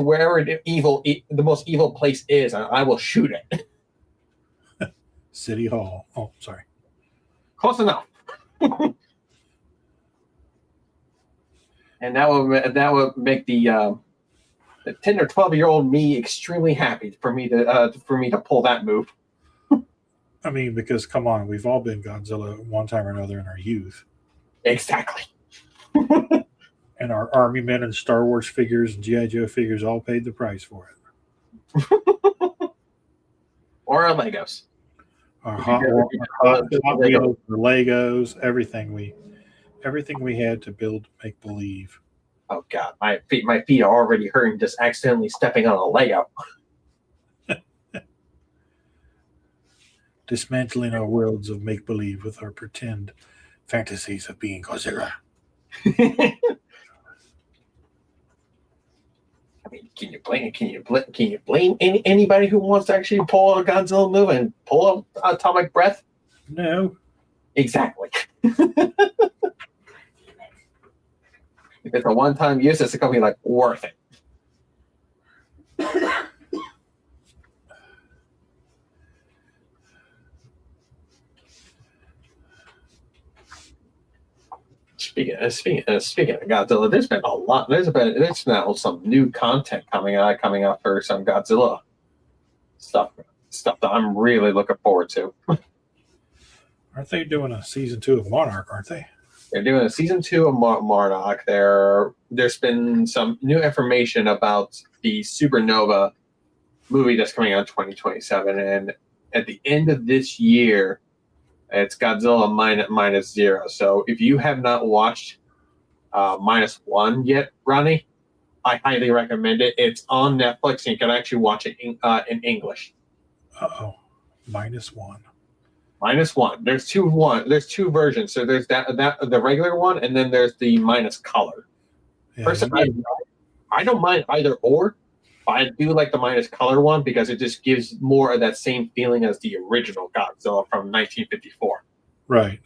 wherever the most evil place is, and I will shoot it. City Hall. Oh, sorry. Close enough. And that would make the 10 or 12-year-old me extremely happy for me to pull that move. I mean, because come on, we've all been Godzilla at one time or another in our youth. Exactly. And our Army men and Star Wars figures and G.I. Joe figures all paid the price for it. Or our Legos. Our Hot Wheels, the Legos, everything we had to build make believe. Oh God, my feet are already hurting just accidentally stepping on a Lego. Dismantling our worlds of make believe with our pretend fantasies of being Godzilla. I mean, can you blame anybody who wants to actually pull a Godzilla move and pull an atomic breath? No. Exactly. If it's a one-time use, it's going to be like worth it. Speaking of Godzilla, there's been a lot. There's now some new content coming out for some Godzilla stuff that I'm really looking forward to. Aren't they doing a season 2 of Monarch? Aren't they? They're doing a season 2 of Monarch. There's been some new information about the Supernova movie that's coming out in 2027, and at the end of this year, it's Godzilla minus zero. So if you have not watched -1 yet, Rodney, I highly recommend it. It's on Netflix, and you can actually watch it in English. Uh-oh. -1. -1. There's two versions. So there's that the regular one, and then there's the minus color. Yeah, Personally, I don't mind either or. I do like the minus color one because it just gives more of that same feeling as the original Godzilla from 1954. right.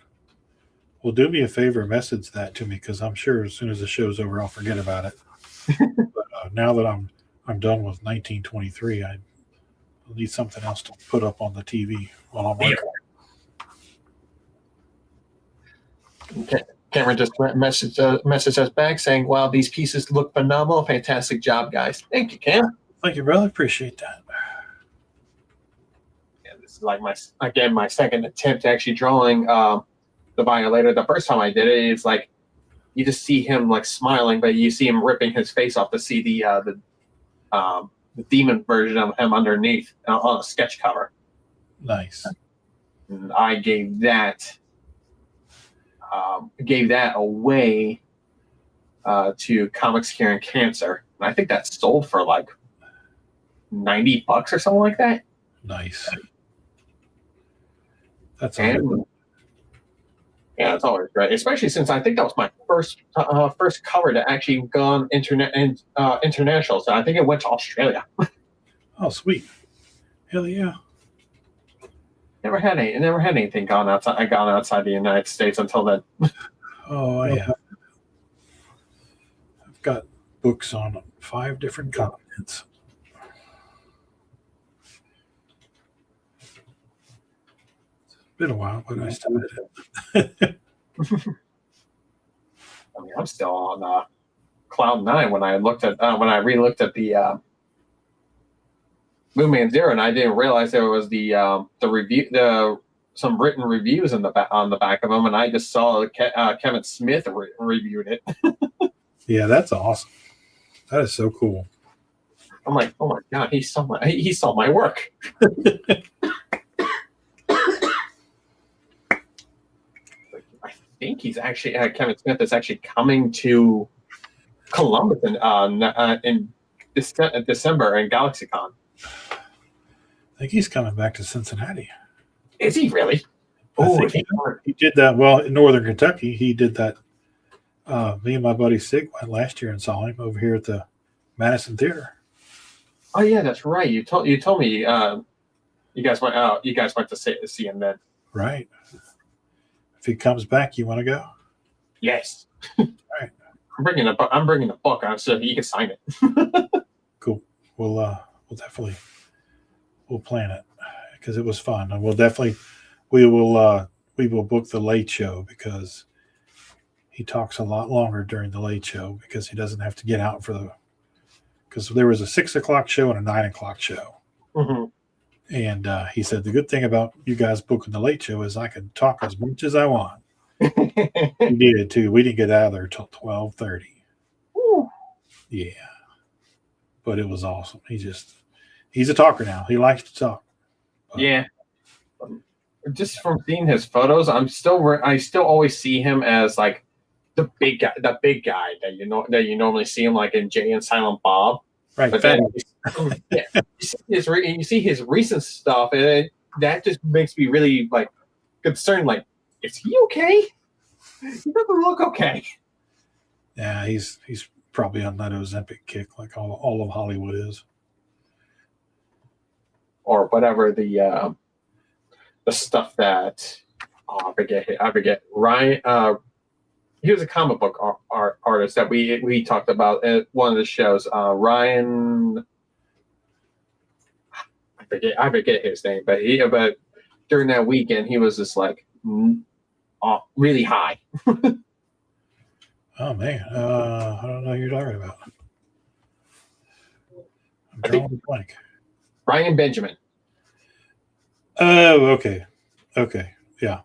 Well, do me a favor, message that to me, because I'm sure as soon as the show's over, I'll forget about it. But now that I'm done with 1923, I need something else to put up on the TV while I'm working. Okay. Cameron just messaged us back saying, "Wow, these pieces look phenomenal! Fantastic job, guys! Thank you, Cam." Thank you, brother. Appreciate that. Yeah, this is like my second attempt at actually drawing the Violator. The first time I did it, it's like you just see him like smiling, but you see him ripping his face off to see the demon version of him underneath on a sketch cover. Nice. And I gave that away to Comics Curing Cancer. And I think that sold for like $90 or something like that. Nice. That's and, yeah, it's always great, especially since I think that was my first cover to actually go on international. So I think it went to Australia. Oh, sweet. Hell yeah. Never had anything gone outside the United States until then. Oh, I have. I've got books on 5 different continents. It's been a while, but I still did it. I mean, I'm still on cloud 9 when I re-looked at the Moonman Zero, and I didn't realize there was the some written reviews on the back of them, and I just saw Kevin Smith reviewed it. Yeah, that's awesome. That is so cool. I'm like, oh my god, he saw my work. I think he's actually Kevin Smith is actually coming to Columbus in December in GalaxyCon. I think he's coming back to Cincinnati. Is he really? I think he did that. Well, in Northern Kentucky, he did that. Me and my buddy Sig went last year and saw him over here at the Madison Theater. Oh yeah, that's right. You told me you guys went out. You guys went to see him then. Right. If he comes back, you want to go? Yes. All right. I'm bringing the book on so you can sign it. Cool. We'll definitely plan it because it was fun, and we will book the late show because he talks a lot longer during the late show because he doesn't have to get out because there was a 6 o'clock show and a 9 o'clock show. Mm-hmm. And he said, the good thing about you guys booking the late show is I can talk as much as I want. He needed to. We didn't get out of there till 12:30. Yeah. But it was awesome. He's a talker now. He likes to talk. But, yeah. Just from seeing his photos, I still always see him as like the big guy that you normally see him like in Jay and Silent Bob. Right. But then, yeah, you see his recent stuff, and that just makes me really like concerned. Like, is he okay? He doesn't look okay. Yeah, he's probably on that Ozempic kick, like all of Hollywood is, or whatever the stuff that I forget. Ryan. He was a comic book artist that we talked about at one of the shows. Ryan, I forget his name, but during that weekend he was just like really high. Oh man, I don't know who you're talking about. I'm drawing a blank. Ryan Benjamin. Oh, okay, yeah.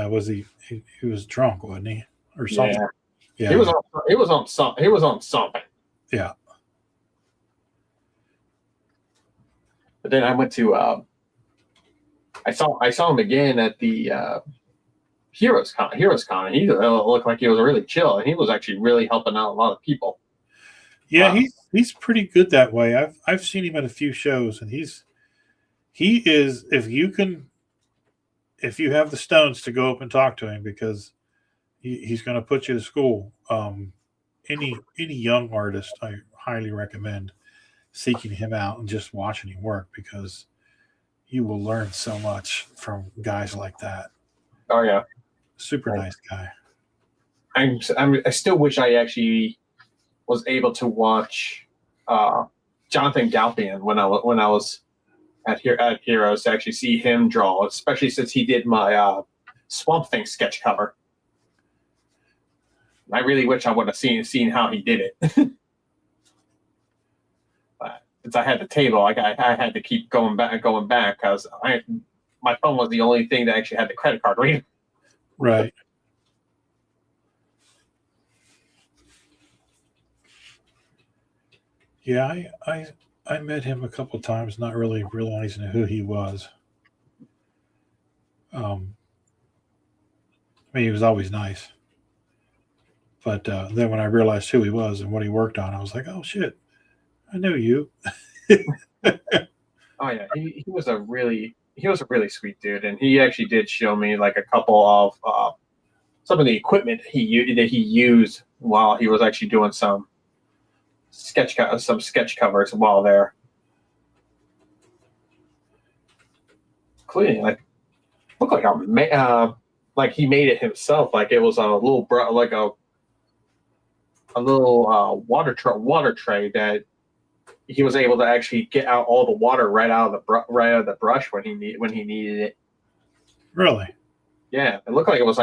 Was he was drunk, wasn't he, or something? Yeah. He was on something. Yeah. But then I went to I saw him again at the Heroes Con, and he looked like he was really chill, and he was actually really helping out a lot of people. Yeah, he's pretty good that way. I've seen him at a few shows, and he is, if you have the stones to go up and talk to him, because he's going to put you to school. Any young artist, I highly recommend seeking him out and just watching him work, because you will learn so much from guys like that. Oh yeah, super nice guy. I still wish I actually was able to watch Jonathan Galpian when I was at Heroes to actually see him draw, especially since he did my Swamp Thing sketch cover. I really wish I would have seen how he did it. But since I had the table, I had to keep going back because my phone was the only thing that actually had the credit card reader. Right. Yeah, I met him a couple of times, not really realizing who he was. I mean, he was always nice. But then when I realized who he was and what he worked on, I was like, oh, shit, I knew you. Oh, yeah. He was a really sweet dude. And he actually did show me like a couple of some of the equipment that he used while he was actually doing some sketch covers while there. Including looked like he made it himself. Like it was a little water tray that he was able to actually get out all the water right out of the brush when he needed it. Really? Yeah, it looked like it was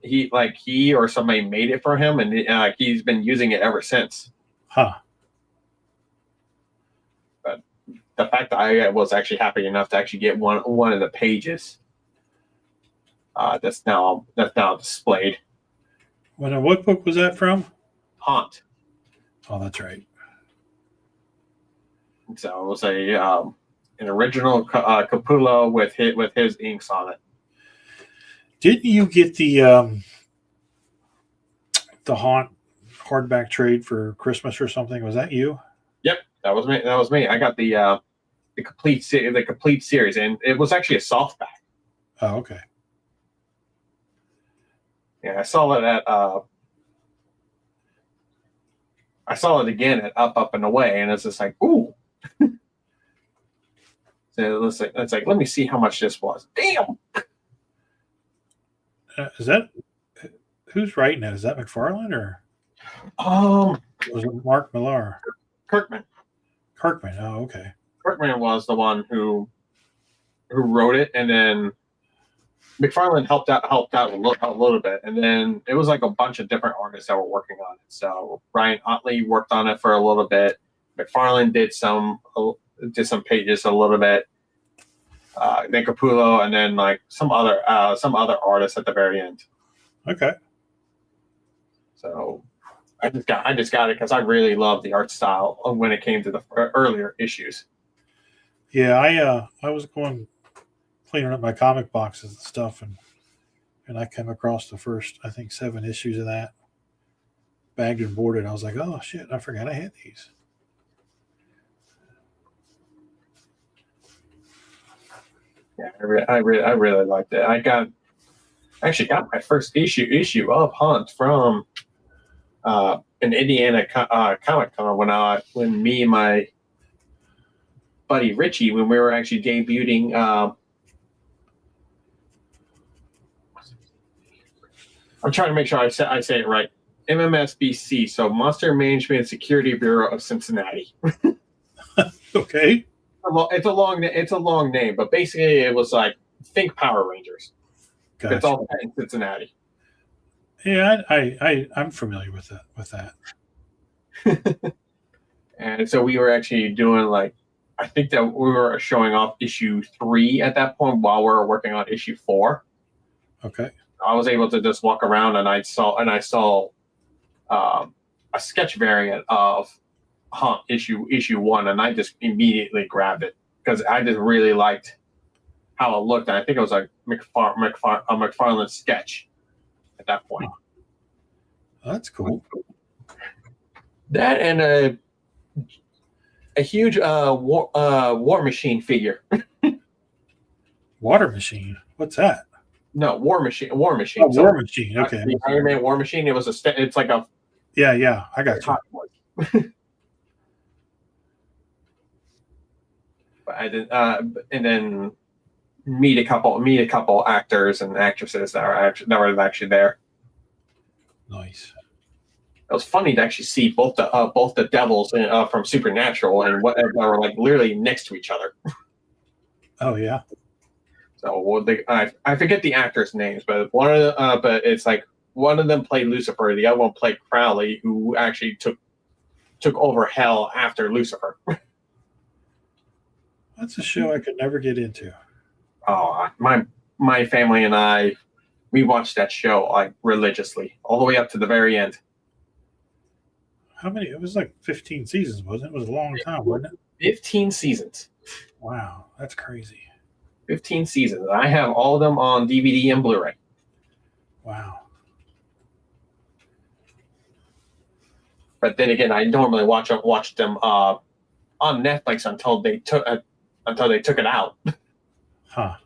he or somebody made it for him, and he's been using it ever since. Huh. But the fact that I was actually happy enough to actually get one of the pages that's now displayed. What book was that from? Hoth. Oh, that's right. So it was an original Capullo with his inks on it. Didn't you get the Hoth hardback trade for Christmas or something? Was that you? Yep, that was me. I got the complete series, and it was actually a softback. Oh, okay. Yeah, I saw it again at Up and Away, and it's just like, ooh. So it's like, let me see how much this was. Damn. Is that who's writing that? Is that McFarlane or was it Mark Millar? Kirkman. Oh, okay. Kirkman was the one who wrote it, and then McFarlane helped out a little bit, and then it was like a bunch of different artists that were working on it. So Brian Otley worked on it for a little bit. McFarlane did some pages a little bit. Then Capullo, and then like some other artists at the very end. Okay. So I just got it because I really love the art style when it came to the earlier issues. Yeah, I was going cleaning up my comic boxes and stuff, and I came across the first, I think, 7 issues of that, bagged and boarded. I was like, oh shit, I forgot I had these. Yeah, I really liked it. I actually got my first issue of Hunt from an Indiana Comic Con when me and my buddy Richie, when we were actually debuting. I'm trying to make sure I say it right. MMSBC, so Monster Management and Security Bureau of Cincinnati. Okay. It's a long name, but basically it was like think Power Rangers. Gotcha. It's all in Cincinnati. Yeah, I'm familiar with that. And so we were actually doing I think that we were showing off issue 3 at that point while we were working on issue 4. Okay. I was able to just walk around and I saw a sketch variant of issue 1, and I just immediately grabbed it because I just really liked how it looked. And I think it was a McFarlane sketch at that point. Oh, that's cool. That and a huge War Machine figure. Water Machine? What's that? No, War Machine. Oh, War Machine. Okay. The Iron Man War Machine. It was it's like a. Yeah. I got you. But I did, and then meet a couple actors and actresses that were actually there. Nice. It was funny to actually see both the devils from Supernatural and what were like literally next to each other. Oh yeah. So I forget the actors' names, but but it's like one of them played Lucifer, the other one played Crowley, who actually took over Hell after Lucifer. That's a show I could never get into. Oh, my family and we watched that show like religiously all the way up to the very end. How many? It was like 15 seasons, wasn't it? It was a long time, wasn't it? 15 seasons. Wow, that's crazy. 15 seasons. I have all of them on DVD and Blu-ray. Wow. But then again, I normally watch them on Netflix until they took it out. Huh.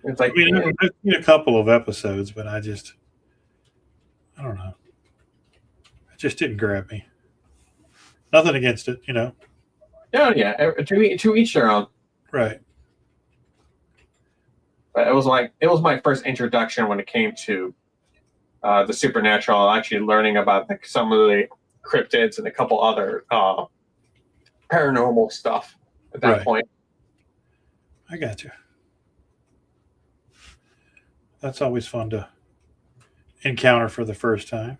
It's like, I mean, I've seen a couple of episodes, but I don't know. It just didn't grab me. Nothing against it, you know. Yeah. To each their own. Right. But it was my first introduction when it came to the supernatural, actually learning about some of the cryptids and a couple other paranormal stuff at that point. I got you. That's always fun to encounter for the first time.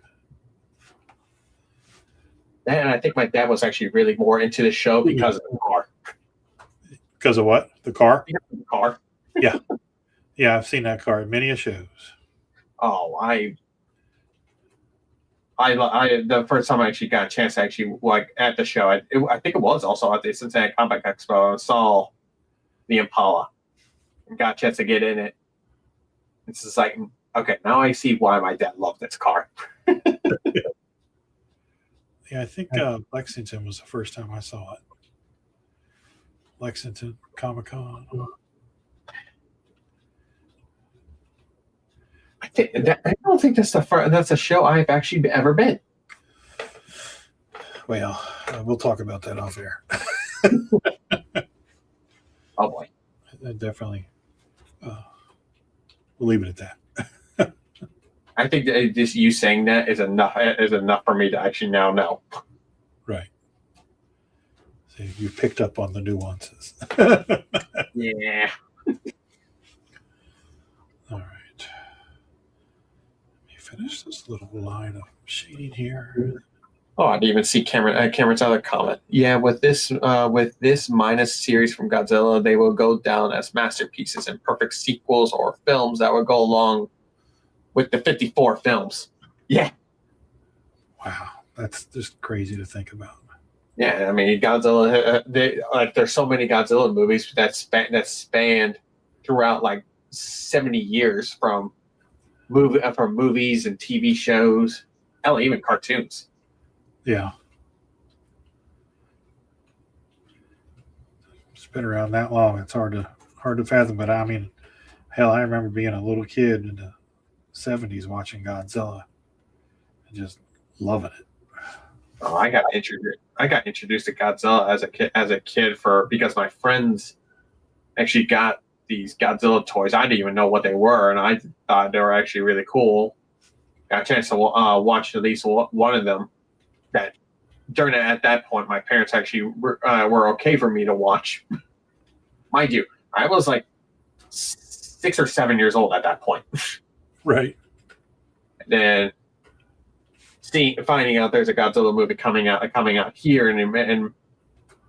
And I think my dad was actually really more into the show because of the car. Because of what? The car? Because of the car. Yeah. Yeah, I've seen that car at many a shows. Oh, the first time I actually got a chance to actually like at the show, I think it was also at the Cincinnati Comic Expo. I saw the Impala and got a chance to get in it. It's just like, okay, now I see why my dad loved this car. Yeah, I think Lexington was the first time I saw it. Lexington Comic-Con. I don't think that's that's a show I've actually ever been. Well, we'll talk about that off air. Oh boy, definitely. We'll leave it at that. I think that just you saying that is enough for me to actually now know. Right. So you picked up on the nuances. Yeah. All right. Finish this little line of shading here. Oh, I didn't even see Cameron's other comment. Yeah, with this minus series from Godzilla, they will go down as masterpieces and perfect sequels or films that will go along with the 54 films. Yeah. Wow, that's just crazy to think about. Yeah, I mean Godzilla. There's so many Godzilla movies that spanned throughout like 70 years from movies and TV shows, hell, even cartoons. Yeah. It's been around that long. It's hard to fathom. But I mean, hell, I remember being a little kid in the 70s watching Godzilla and just loving it. Oh, I got introduced to Godzilla as a kid because my friends actually got these Godzilla toys. I didn't even know what they were, and I thought they were actually really cool. Got a chance to watch at least one of them. That at that point, my parents actually were okay for me to watch. Mind you, I was like 6 or 7 years old at that point. Right. And then finding out there's a Godzilla movie coming out here in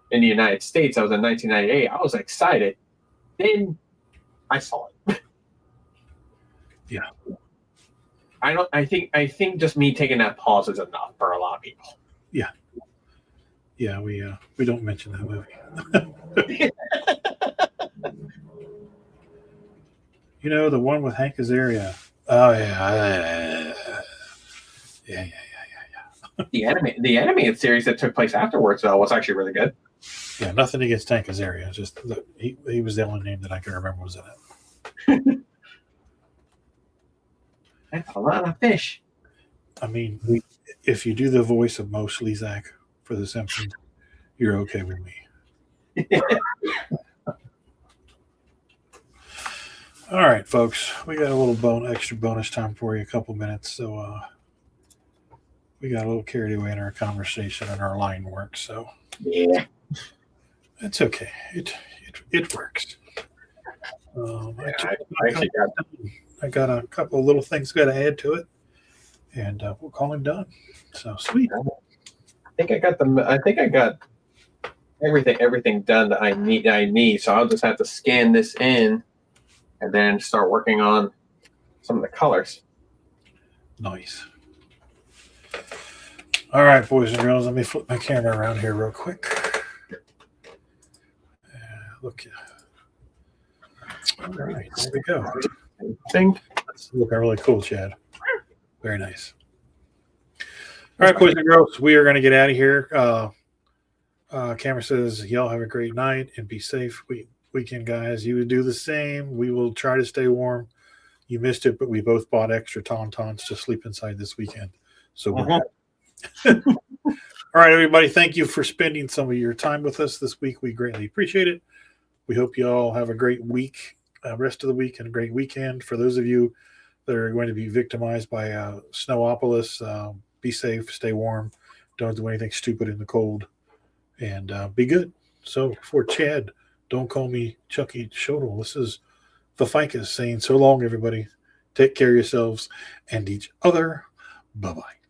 the United States. That was in 1998. I was excited. Then I saw it. Yeah. I think just me taking that pause is enough for a lot of people. Yeah. Yeah, we don't mention that movie. You know, the one with Hank Azaria. Oh yeah. Yeah. The animated series that took place afterwards though was actually really good. Yeah, nothing against Hank Azaria. Just he was the only name that I can remember was in it. That's a lot of fish. I mean, if you do the voice of Mo Slezak for The Simpsons, you're okay with me. All right, folks, we got a little extra bonus time for you, a couple minutes. So we got a little carried away in our conversation and our line work. So yeah, it's okay. It works. I got a couple of little things got to add to it, and we'll call him done. So sweet. I think I got everything done that I need. So I'll just have to scan this in, and then start working on some of the colors. Nice. All right, boys and girls, let me flip my camera around here real quick. Look. All right, there we go. That's looking really cool, Chad. Very nice. All right, boys and girls, we are going to get out of here. Cameron says, y'all have a great night and be safe weekend, guys. You would do the same. We will try to stay warm. You missed it, but we both bought extra tauntauns to sleep inside this weekend. So we're All right, everybody, thank you for spending some of your time with us this week. We greatly appreciate it. We hope you all have a great week, rest of the week, and a great weekend. For those of you that are going to be victimized by Snowopolis, be safe, stay warm, don't do anything stupid in the cold, and be good. So for Chad, don't call me Chucky Shodel. This is the Ficus saying so long, everybody. Take care of yourselves and each other. Bye-bye.